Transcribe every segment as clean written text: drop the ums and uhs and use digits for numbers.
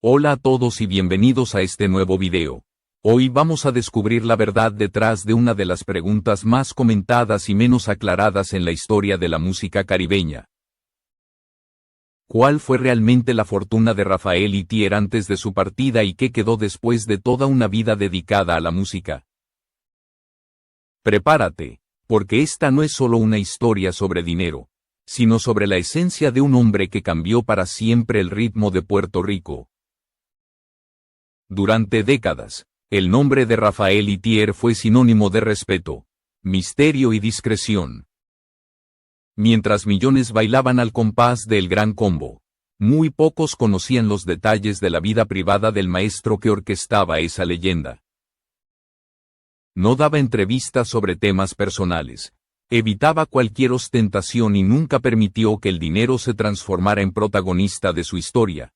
Hola a todos y bienvenidos a este nuevo video. Hoy vamos a descubrir la verdad detrás de una de las preguntas más comentadas y menos aclaradas en la historia de la música caribeña. ¿Cuál fue realmente la fortuna de Rafael Itier antes de su partida y qué quedó después de toda una vida dedicada a la música? Prepárate, porque esta no es solo una historia sobre dinero, sino sobre la esencia de un hombre que cambió para siempre el ritmo de Puerto Rico. Durante décadas, el nombre de Rafael Itier fue sinónimo de respeto, misterio y discreción. Mientras millones bailaban al compás del Gran Combo, muy pocos conocían los detalles de la vida privada del maestro que orquestaba esa leyenda. No daba entrevistas sobre temas personales, evitaba cualquier ostentación y nunca permitió que el dinero se transformara en protagonista de su historia.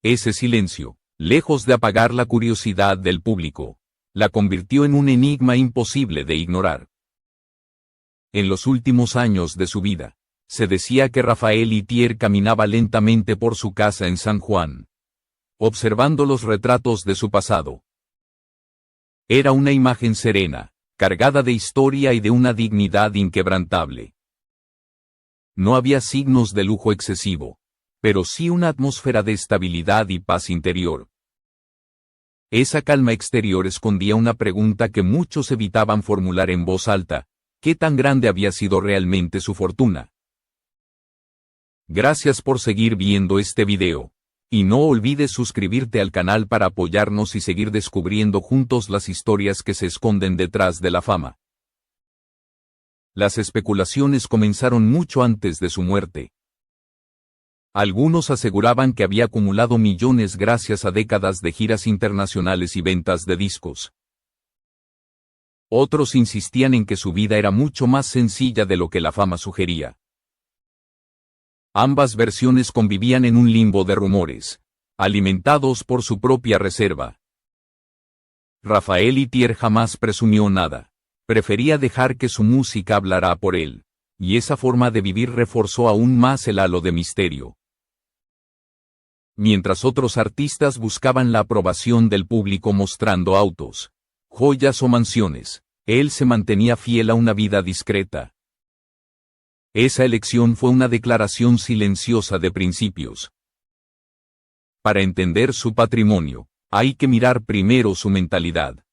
Ese silencio, lejos de apagar la curiosidad del público, la convirtió en un enigma imposible de ignorar. En los últimos años de su vida, se decía que Rafael Itier caminaba lentamente por su casa en San Juan, observando los retratos de su pasado. Era una imagen serena, cargada de historia y de una dignidad inquebrantable. No había signos de lujo excesivo, pero sí una atmósfera de estabilidad y paz interior. Esa calma exterior escondía una pregunta que muchos evitaban formular en voz alta: ¿qué tan grande había sido realmente su fortuna? Gracias por seguir viendo este video. Y no olvides suscribirte al canal para apoyarnos y seguir descubriendo juntos las historias que se esconden detrás de la fama. Las especulaciones comenzaron mucho antes de su muerte. Algunos aseguraban que había acumulado millones gracias a décadas de giras internacionales y ventas de discos. Otros insistían en que su vida era mucho más sencilla de lo que la fama sugería. Ambas versiones convivían en un limbo de rumores, alimentados por su propia reserva. Rafael Itier jamás presumió nada, prefería dejar que su música hablara por él, y esa forma de vivir reforzó aún más el halo de misterio. Mientras otros artistas buscaban la aprobación del público mostrando autos, joyas o mansiones, él se mantenía fiel a una vida discreta. Esa elección fue una declaración silenciosa de principios. Para entender su patrimonio, hay que mirar primero su mentalidad.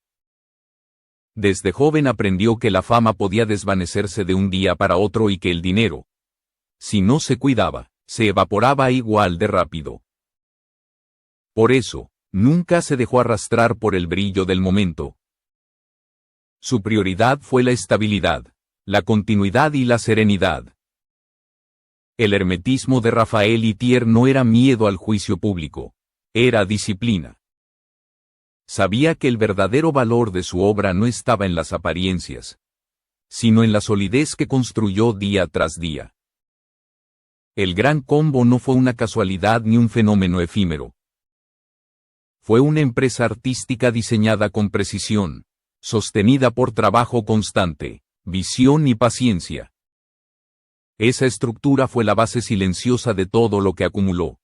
Desde joven aprendió que la fama podía desvanecerse de un día para otro y que el dinero, si no se cuidaba, se evaporaba igual de rápido. Por eso, nunca se dejó arrastrar por el brillo del momento. Su prioridad fue la estabilidad, la continuidad y la serenidad. El hermetismo de Rafael Itier no era miedo al juicio público, era disciplina. Sabía que el verdadero valor de su obra no estaba en las apariencias, sino en la solidez que construyó día tras día. El Gran Combo no fue una casualidad ni un fenómeno efímero. Fue una empresa artística diseñada con precisión, sostenida por trabajo constante, visión y paciencia. Esa estructura fue la base silenciosa de todo lo que acumuló.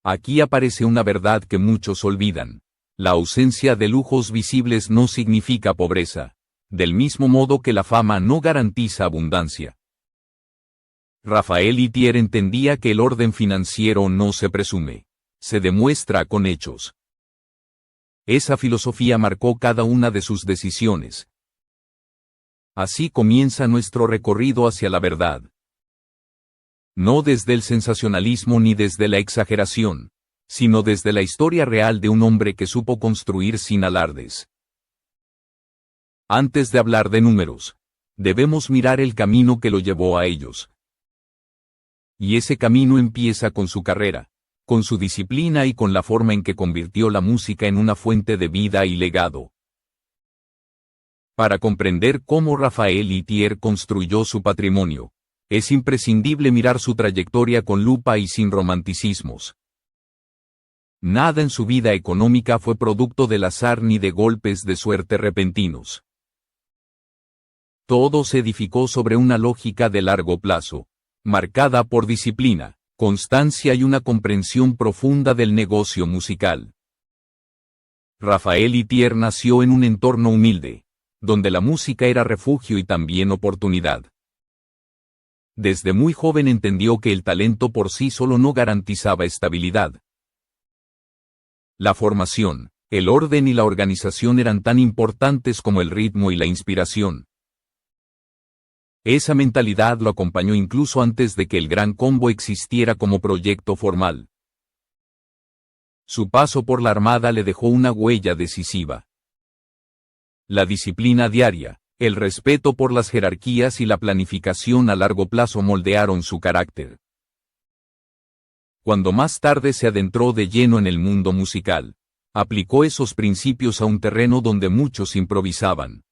Aquí aparece una verdad que muchos olvidan: la ausencia de lujos visibles no significa pobreza, del mismo modo que la fama no garantiza abundancia. Rafael Itier entendía que el orden financiero no se presume, se demuestra con hechos. Esa filosofía marcó cada una de sus decisiones. Así comienza nuestro recorrido hacia la verdad. No desde el sensacionalismo ni desde la exageración, sino desde la historia real de un hombre que supo construir sin alardes. Antes de hablar de números, debemos mirar el camino que lo llevó a ellos. Y ese camino empieza con su carrera, con su disciplina y con la forma en que convirtió la música en una fuente de vida y legado. Para comprender cómo Rafael Itier construyó su patrimonio, es imprescindible mirar su trayectoria con lupa y sin romanticismos. Nada en su vida económica fue producto del azar ni de golpes de suerte repentinos. Todo se edificó sobre una lógica de largo plazo, marcada por disciplina, constancia y una comprensión profunda del negocio musical. Rafael Itier nació en un entorno humilde, donde la música era refugio y también oportunidad. Desde muy joven entendió que el talento por sí solo no garantizaba estabilidad. La formación, el orden y la organización eran tan importantes como el ritmo y la inspiración. Esa mentalidad lo acompañó incluso antes de que el Gran Combo existiera como proyecto formal. Su paso por la Armada le dejó una huella decisiva. La disciplina diaria, el respeto por las jerarquías y la planificación a largo plazo moldearon su carácter. Cuando más tarde se adentró de lleno en el mundo musical, aplicó esos principios a un terreno donde muchos improvisaban.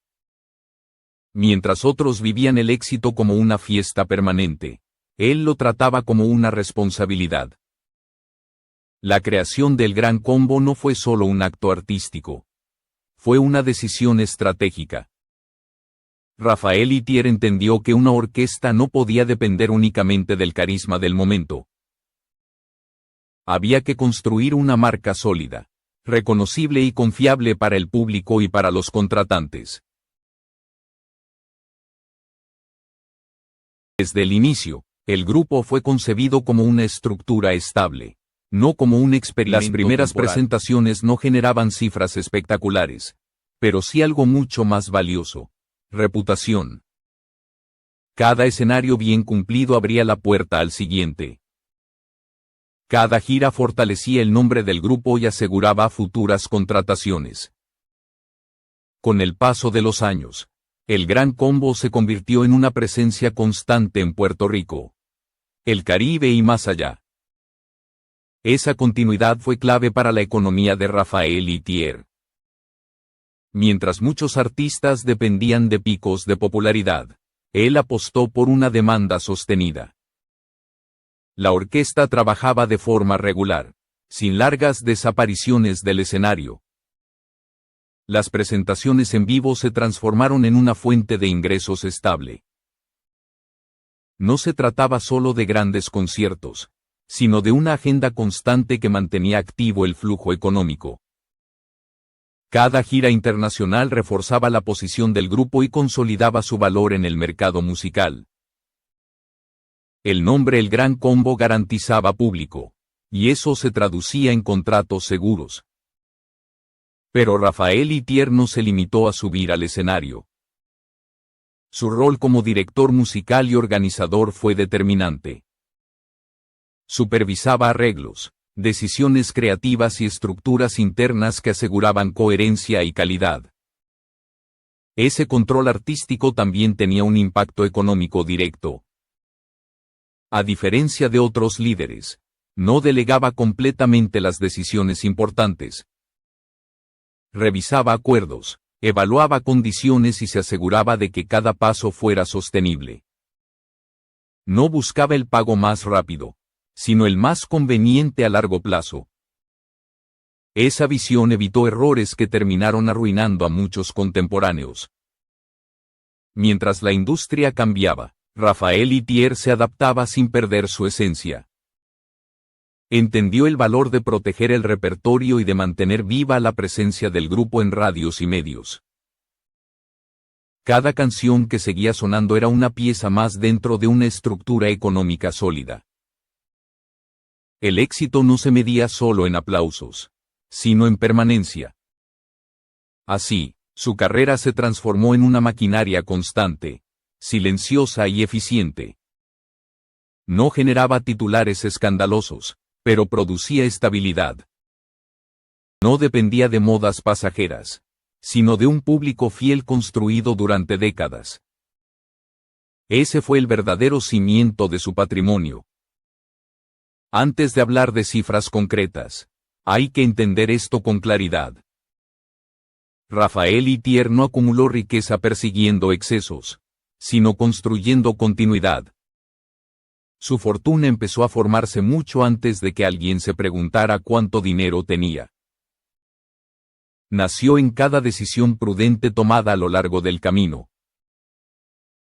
Mientras otros vivían el éxito como una fiesta permanente, él lo trataba como una responsabilidad. La creación del Gran Combo no fue solo un acto artístico. Fue una decisión estratégica. Rafael Itier entendió que una orquesta no podía depender únicamente del carisma del momento. Había que construir una marca sólida, reconocible y confiable para el público y para los contratantes. Desde el inicio, el grupo fue concebido como una estructura estable, no como un experimento. Las primeras presentaciones no generaban cifras espectaculares, pero sí algo mucho más valioso: reputación. Cada escenario bien cumplido abría la puerta al siguiente. Cada gira fortalecía el nombre del grupo y aseguraba futuras contrataciones. Con el paso de los años, el Gran Combo se convirtió en una presencia constante en Puerto Rico, el Caribe y más allá. Esa continuidad fue clave para la economía de Rafael Itier. Mientras muchos artistas dependían de picos de popularidad, él apostó por una demanda sostenida. La orquesta trabajaba de forma regular, sin largas desapariciones del escenario. Las presentaciones en vivo se transformaron en una fuente de ingresos estable. No se trataba solo de grandes conciertos, sino de una agenda constante que mantenía activo el flujo económico. Cada gira internacional reforzaba la posición del grupo y consolidaba su valor en el mercado musical. El nombre El Gran Combo garantizaba público, y eso se traducía en contratos seguros. Pero Rafael Itier no se limitó a subir al escenario. Su rol como director musical y organizador fue determinante. Supervisaba arreglos, decisiones creativas y estructuras internas que aseguraban coherencia y calidad. Ese control artístico también tenía un impacto económico directo. A diferencia de otros líderes, no delegaba completamente las decisiones importantes. Revisaba acuerdos, evaluaba condiciones y se aseguraba de que cada paso fuera sostenible. No buscaba el pago más rápido, sino el más conveniente a largo plazo. Esa visión evitó errores que terminaron arruinando a muchos contemporáneos. Mientras la industria cambiaba, Rafael Itier se adaptaba sin perder su esencia. Entendió el valor de proteger el repertorio y de mantener viva la presencia del grupo en radios y medios. Cada canción que seguía sonando era una pieza más dentro de una estructura económica sólida. El éxito no se medía solo en aplausos, sino en permanencia. Así, su carrera se transformó en una maquinaria constante, silenciosa y eficiente. No generaba titulares escandalosos, pero producía estabilidad. No dependía de modas pasajeras, sino de un público fiel construido durante décadas. Ese fue el verdadero cimiento de su patrimonio. Antes de hablar de cifras concretas, hay que entender esto con claridad. Rafael Itier no acumuló riqueza persiguiendo excesos, sino construyendo continuidad. Su fortuna empezó a formarse mucho antes de que alguien se preguntara cuánto dinero tenía. Nació en cada decisión prudente tomada a lo largo del camino.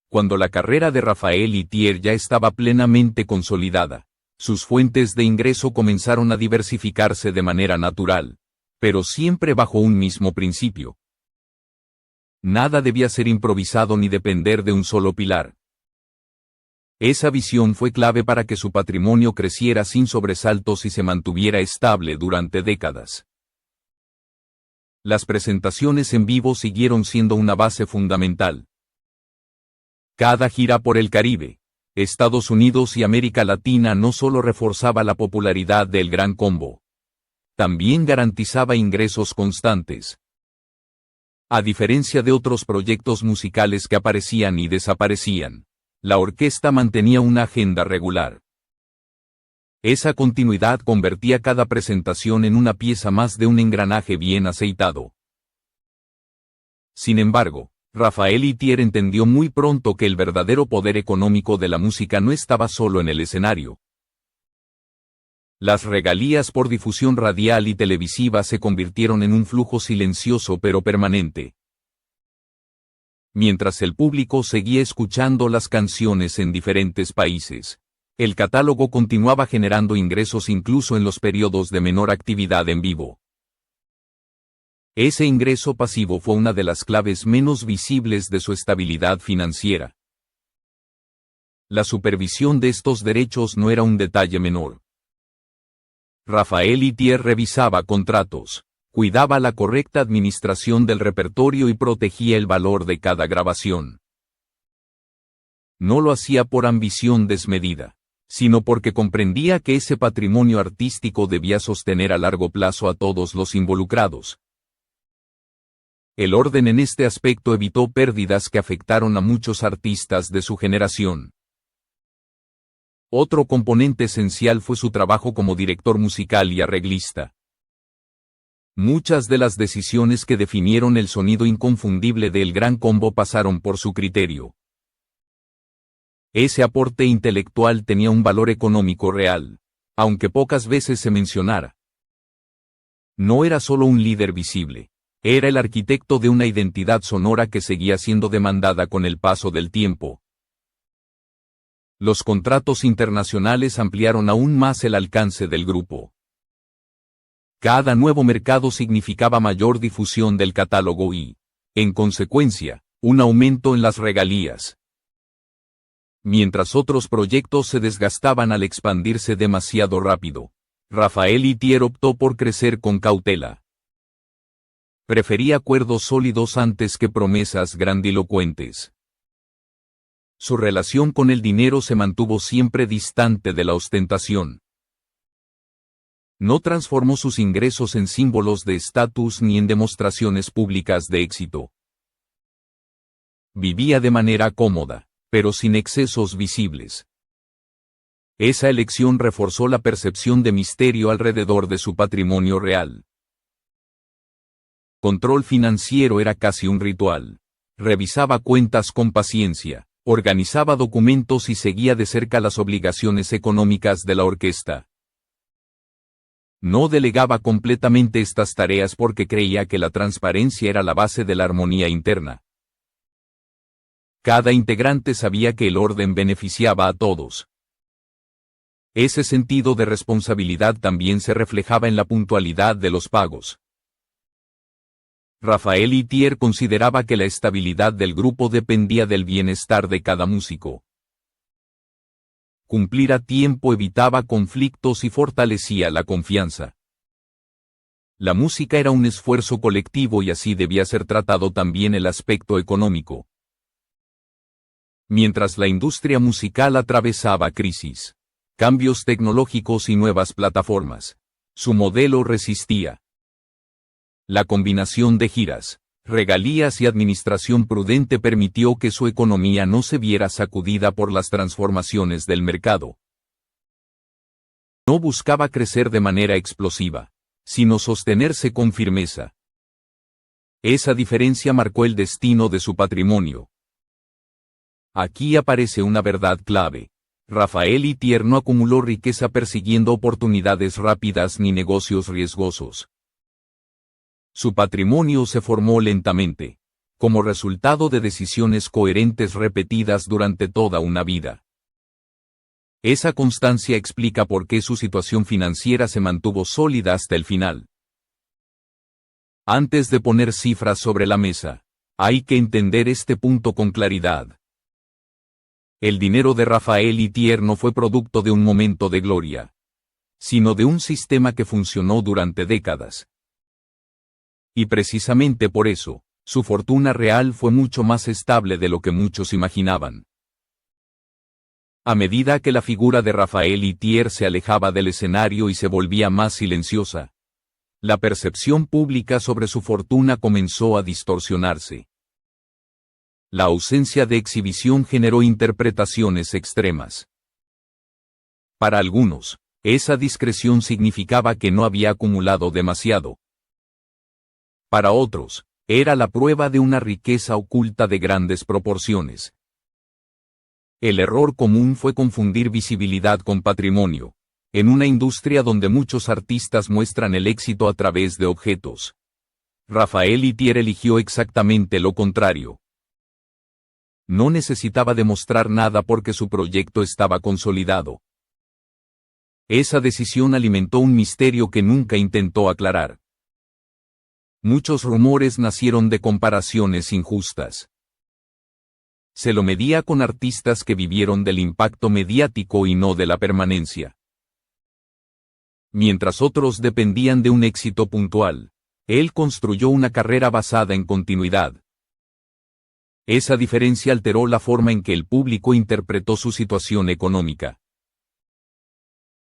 Cuando la carrera de Rafael Itier ya estaba plenamente consolidada, Sus fuentes de ingreso comenzaron a diversificarse de manera natural, pero siempre bajo un mismo principio. Nada debía ser improvisado ni depender de un solo pilar. Esa visión fue clave para que su patrimonio creciera sin sobresaltos y se mantuviera estable durante décadas. Las presentaciones en vivo siguieron siendo una base fundamental. Cada gira por el Caribe, Estados Unidos y América Latina no solo reforzaba la popularidad del Gran Combo, también garantizaba ingresos constantes. A diferencia de otros proyectos musicales que aparecían y desaparecían, la orquesta mantenía una agenda regular. Esa continuidad convertía cada presentación en una pieza más de un engranaje bien aceitado. Sin embargo, Rafael Itier entendió muy pronto que el verdadero poder económico de la música no estaba solo en el escenario. Las regalías por difusión radial y televisiva se convirtieron en un flujo silencioso pero permanente. Mientras el público seguía escuchando las canciones en diferentes países, el catálogo continuaba generando ingresos incluso en los periodos de menor actividad en vivo. Ese ingreso pasivo fue una de las claves menos visibles de su estabilidad financiera. La supervisión de estos derechos no era un detalle menor. Rafael Itier revisaba contratos, cuidaba la correcta administración del repertorio y protegía el valor de cada grabación. No lo hacía por ambición desmedida, sino porque comprendía que ese patrimonio artístico debía sostener a largo plazo a todos los involucrados. El orden en este aspecto evitó pérdidas que afectaron a muchos artistas de su generación. Otro componente esencial fue su trabajo como director musical y arreglista. Muchas de las decisiones que definieron el sonido inconfundible del Gran Combo pasaron por su criterio. Ese aporte intelectual tenía un valor económico real, aunque pocas veces se mencionara. No era solo un líder visible, era el arquitecto de una identidad sonora que seguía siendo demandada con el paso del tiempo. Los contratos internacionales ampliaron aún más el alcance del grupo. Cada nuevo mercado significaba mayor difusión del catálogo y, en consecuencia, un aumento en las regalías. Mientras otros proyectos se desgastaban al expandirse demasiado rápido, Rafael Itier optó por crecer con cautela. Prefería acuerdos sólidos antes que promesas grandilocuentes. Su relación con el dinero se mantuvo siempre distante de la ostentación. No transformó sus ingresos en símbolos de estatus ni en demostraciones públicas de éxito. Vivía de manera cómoda, pero sin excesos visibles. Esa elección reforzó la percepción de misterio alrededor de su patrimonio real. Control financiero era casi un ritual. Revisaba cuentas con paciencia, organizaba documentos y seguía de cerca las obligaciones económicas de la orquesta. No delegaba completamente estas tareas porque creía que la transparencia era la base de la armonía interna. Cada integrante sabía que el orden beneficiaba a todos. Ese sentido de responsabilidad también se reflejaba en la puntualidad de los pagos. Rafael Itier consideraba que la estabilidad del grupo dependía del bienestar de cada músico. Cumplir a tiempo evitaba conflictos y fortalecía la confianza. La música era un esfuerzo colectivo y así debía ser tratado también el aspecto económico. Mientras la industria musical atravesaba crisis, cambios tecnológicos y nuevas plataformas, su modelo resistía. La combinación de giras, regalías y administración prudente permitió que su economía no se viera sacudida por las transformaciones del mercado. No buscaba crecer de manera explosiva, sino sostenerse con firmeza. Esa diferencia marcó el destino de su patrimonio. Aquí aparece una verdad clave. Rafael Itier no acumuló riqueza persiguiendo oportunidades rápidas ni negocios riesgosos. Su patrimonio se formó lentamente, como resultado de decisiones coherentes repetidas durante toda una vida. Esa constancia explica por qué su situación financiera se mantuvo sólida hasta el final. Antes de poner cifras sobre la mesa, hay que entender este punto con claridad. El dinero de Rafael Itier no fue producto de un momento de gloria, sino de un sistema que funcionó durante décadas. Y precisamente por eso, su fortuna real fue mucho más estable de lo que muchos imaginaban. A medida que la figura de Rafael Itier se alejaba del escenario y se volvía más silenciosa, la percepción pública sobre su fortuna comenzó a distorsionarse. La ausencia de exhibición generó interpretaciones extremas. Para algunos, esa discreción significaba que no había acumulado demasiado. Para otros, era la prueba de una riqueza oculta de grandes proporciones. El error común fue confundir visibilidad con patrimonio, en una industria donde muchos artistas muestran el éxito a través de objetos. Rafael Itier eligió exactamente lo contrario. No necesitaba demostrar nada porque su proyecto estaba consolidado. Esa decisión alimentó un misterio que nunca intentó aclarar. Muchos rumores nacieron de comparaciones injustas. Se lo medía con artistas que vivieron del impacto mediático y no de la permanencia. Mientras otros dependían de un éxito puntual, él construyó una carrera basada en continuidad. Esa diferencia alteró la forma en que el público interpretó su situación económica.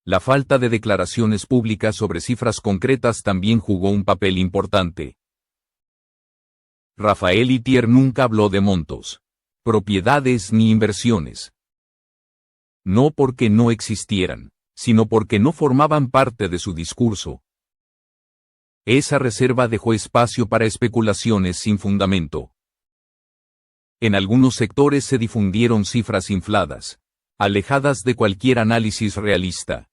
La falta de declaraciones públicas sobre cifras concretas también jugó un papel importante. Rafael Itier nunca habló de montos, propiedades ni inversiones. No porque no existieran, sino porque no formaban parte de su discurso. Esa reserva dejó espacio para especulaciones sin fundamento. En algunos sectores se difundieron cifras infladas, alejadas de cualquier análisis realista.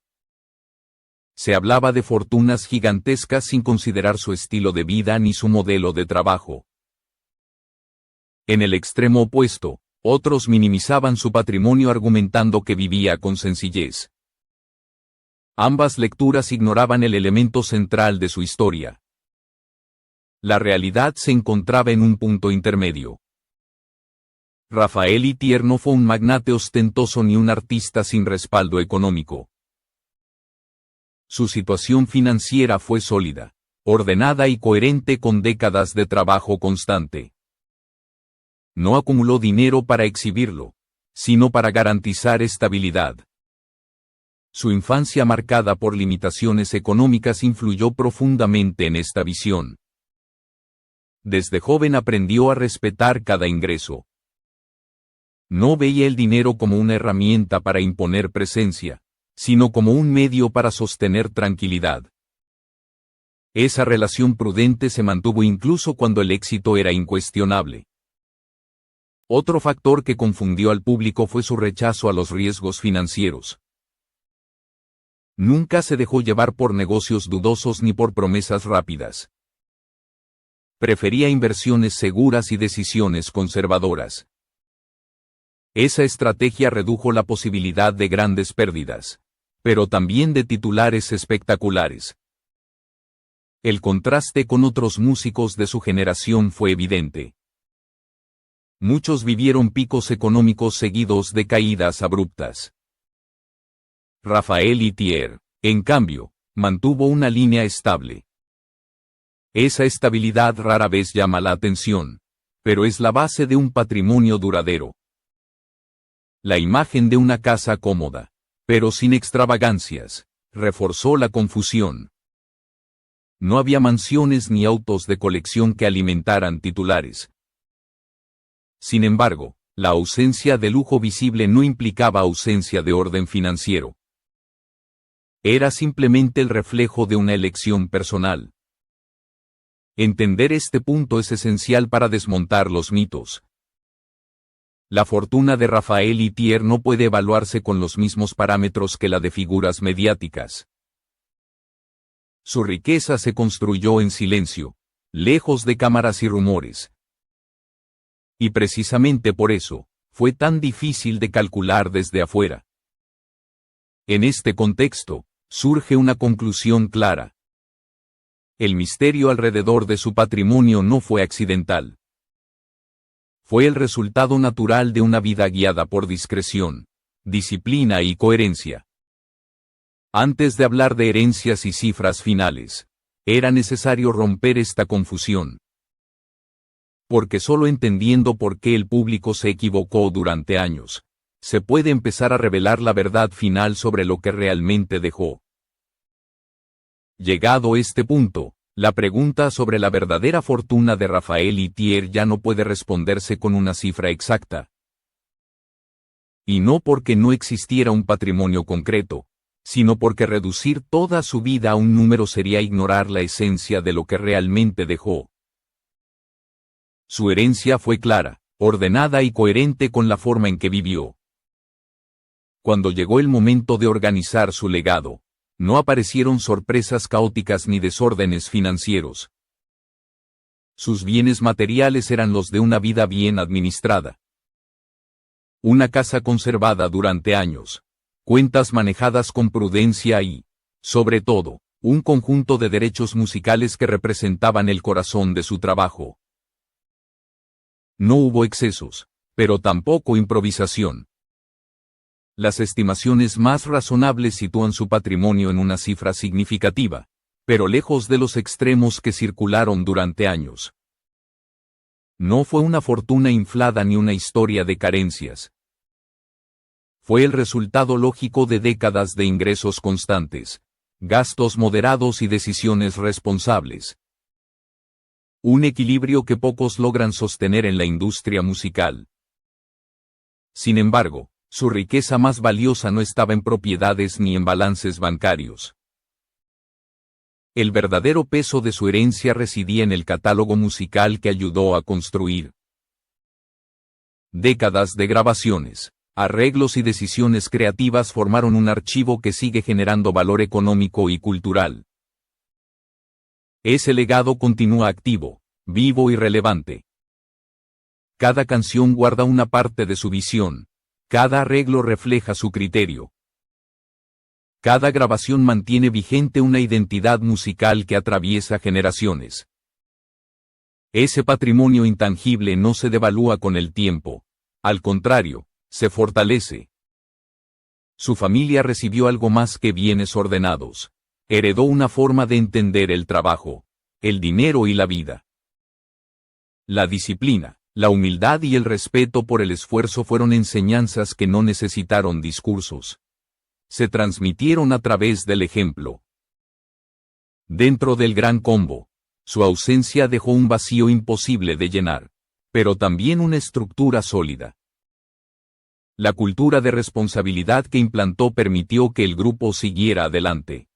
Se hablaba de fortunas gigantescas sin considerar su estilo de vida ni su modelo de trabajo. En el extremo opuesto, otros minimizaban su patrimonio argumentando que vivía con sencillez. Ambas lecturas ignoraban el elemento central de su historia. La realidad se encontraba en un punto intermedio. Rafael Itier no fue un magnate ostentoso ni un artista sin respaldo económico. Su situación financiera fue sólida, ordenada y coherente con décadas de trabajo constante. No acumuló dinero para exhibirlo, sino para garantizar estabilidad. Su infancia marcada por limitaciones económicas influyó profundamente en esta visión. Desde joven aprendió a respetar cada ingreso. No veía el dinero como una herramienta para imponer presencia, sino como un medio para sostener tranquilidad. Esa relación prudente se mantuvo incluso cuando el éxito era incuestionable. Otro factor que confundió al público fue su rechazo a los riesgos financieros. Nunca se dejó llevar por negocios dudosos ni por promesas rápidas. Prefería inversiones seguras y decisiones conservadoras. Esa estrategia redujo la posibilidad de grandes pérdidas, pero también de titulares espectaculares. El contraste con otros músicos de su generación fue evidente. Muchos vivieron picos económicos seguidos de caídas abruptas. Rafael Itier, en cambio, mantuvo una línea estable. Esa estabilidad rara vez llama la atención, pero es la base de un patrimonio duradero. La imagen de una casa cómoda, pero sin extravagancias, reforzó la confusión. No había mansiones ni autos de colección que alimentaran titulares. Sin embargo, la ausencia de lujo visible no implicaba ausencia de orden financiero. Era simplemente el reflejo de una elección personal. Entender este punto es esencial para desmontar los mitos. La fortuna de Rafael Itier no puede evaluarse con los mismos parámetros que la de figuras mediáticas. Su riqueza se construyó en silencio, lejos de cámaras y rumores. Y precisamente por eso, fue tan difícil de calcular desde afuera. En este contexto, surge una conclusión clara. El misterio alrededor de su patrimonio no fue accidental. Fue el resultado natural de una vida guiada por discreción, disciplina y coherencia. Antes de hablar de herencias y cifras finales, era necesario romper esta confusión. Porque solo entendiendo por qué el público se equivocó durante años, se puede empezar a revelar la verdad final sobre lo que realmente dejó. Llegado este punto, la pregunta sobre la verdadera fortuna de Raphael Ithier ya no puede responderse con una cifra exacta. Y no porque no existiera un patrimonio concreto, sino porque reducir toda su vida a un número sería ignorar la esencia de lo que realmente dejó. Su herencia fue clara, ordenada y coherente con la forma en que vivió. Cuando llegó el momento de organizar su legado, no aparecieron sorpresas caóticas ni desórdenes financieros. Sus bienes materiales eran los de una vida bien administrada. Una casa conservada durante años, cuentas manejadas con prudencia y, sobre todo, un conjunto de derechos musicales que representaban el corazón de su trabajo. No hubo excesos, pero tampoco improvisación. Las estimaciones más razonables sitúan su patrimonio en una cifra significativa, pero lejos de los extremos que circularon durante años. No fue una fortuna inflada ni una historia de carencias. Fue el resultado lógico de décadas de ingresos constantes, gastos moderados y decisiones responsables. Un equilibrio que pocos logran sostener en la industria musical. Sin embargo, su riqueza más valiosa no estaba en propiedades ni en balances bancarios. El verdadero peso de su herencia residía en el catálogo musical que ayudó a construir. Décadas de grabaciones, arreglos y decisiones creativas formaron un archivo que sigue generando valor económico y cultural. Ese legado continúa activo, vivo y relevante. Cada canción guarda una parte de su visión. Cada arreglo refleja su criterio. Cada grabación mantiene vigente una identidad musical que atraviesa generaciones. Ese patrimonio intangible no se devalúa con el tiempo, al contrario, se fortalece. Su familia recibió algo más que bienes ordenados. Heredó una forma de entender el trabajo, el dinero y la vida. La disciplina, la humildad y el respeto por el esfuerzo fueron enseñanzas que no necesitaron discursos. Se transmitieron a través del ejemplo. Dentro del gran combo, su ausencia dejó un vacío imposible de llenar, pero también una estructura sólida. La cultura de responsabilidad que implantó permitió que el grupo siguiera adelante.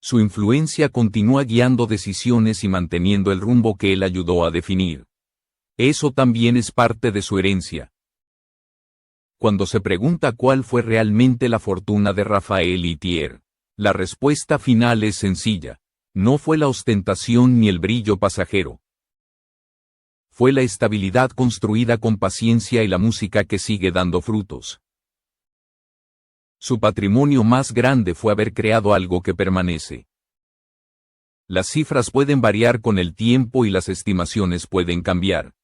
Su influencia continúa guiando decisiones y manteniendo el rumbo que él ayudó a definir. Eso también es parte de su herencia. Cuando se pregunta cuál fue realmente la fortuna de Raphael Ithier, la respuesta final es sencilla. No fue la ostentación ni el brillo pasajero. Fue la estabilidad construida con paciencia y la música que sigue dando frutos. Su patrimonio más grande fue haber creado algo que permanece. Las cifras pueden variar con el tiempo y las estimaciones pueden cambiar.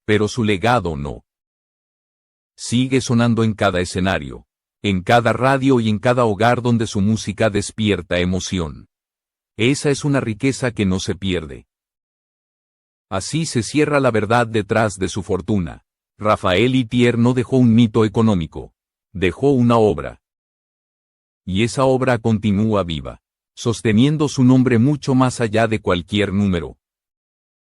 Pero su legado no. Sigue sonando en cada escenario, en cada radio y en cada hogar donde su música despierta emoción. Esa es una riqueza que no se pierde. Así se cierra la verdad detrás de su fortuna. Raphael Ithier no dejó un mito económico, dejó una obra. Y esa obra continúa viva, sosteniendo su nombre mucho más allá de cualquier número.